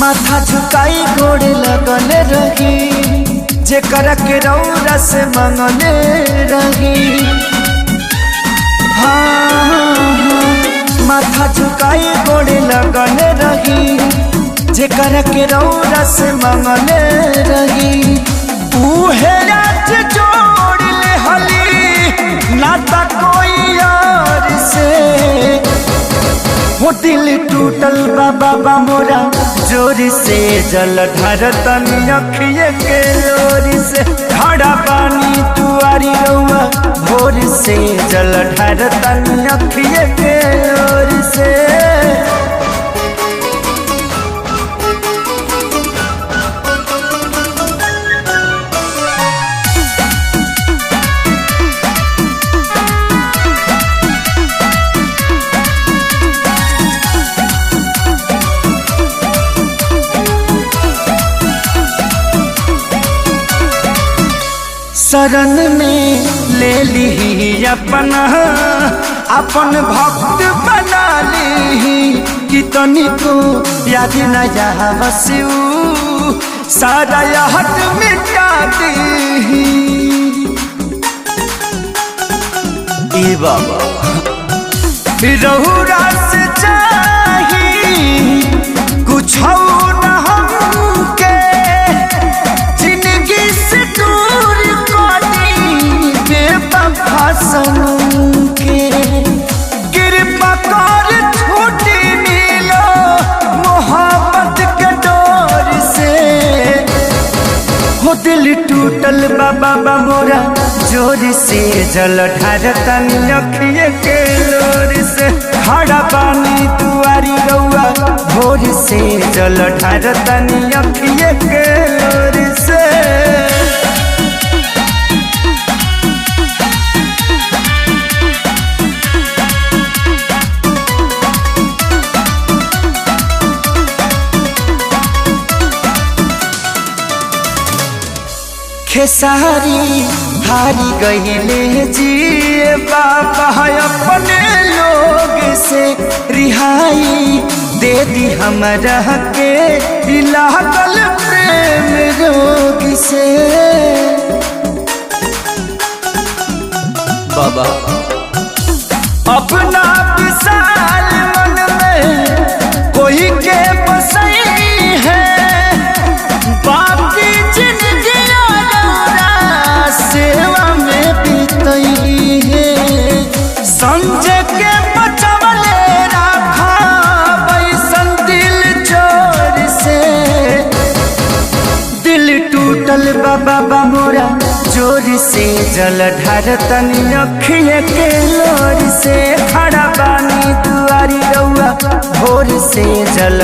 माथा झुकाई गोड़ लगल रही, जेकर के रौरा से मंगले रही। हाँ, माथा झुकाई गोड़ लगल रही, जेकर के रौरा से मंगले रही। उहे राज जोड़ ले हली नाता कोई और से। वो दिल टूटल बाबा मोरा जोर से, जल ढारतनी अखिए के लोर से। खड़ा पानी तुआरी रउआ भोर से, जल ढारतनी अखिए के लोर से। शरण में ले ली अपना, अपन भक्त बना ली। कितनी को याद न जावसू, सारा याद मिटा दी। ए बाबा रहुरा से चाही कुछ न हमके, जिंदगी से दूर सनम के। कृपा कर छूटी मिलो मोहब्बत के डोर से। हो दिल टूटल बाबा मोरा जोर से, जल ढारतनी अखिए के लोर से। खड़ा पानी तुआरी रउआ भोर से, जल ढारतनी अखिए के लोर से। खेसारी हारी गईले जिए बाबा, अपने लोग से रिहाई दे दी हमरा के। लागल प्रेम रोग से बाबा, अपना विशाल मन में कोई के बसई है। बाकी जिंदगी सेवा में बीतई है। संजय के बचवले रखा बैसन दिल चोर से। दिल टूटल बाबा मोरा जोर से, जल ढारतनी अखिए के लोर से। खड़ा पानी दुआरी रउआ भोर से, जल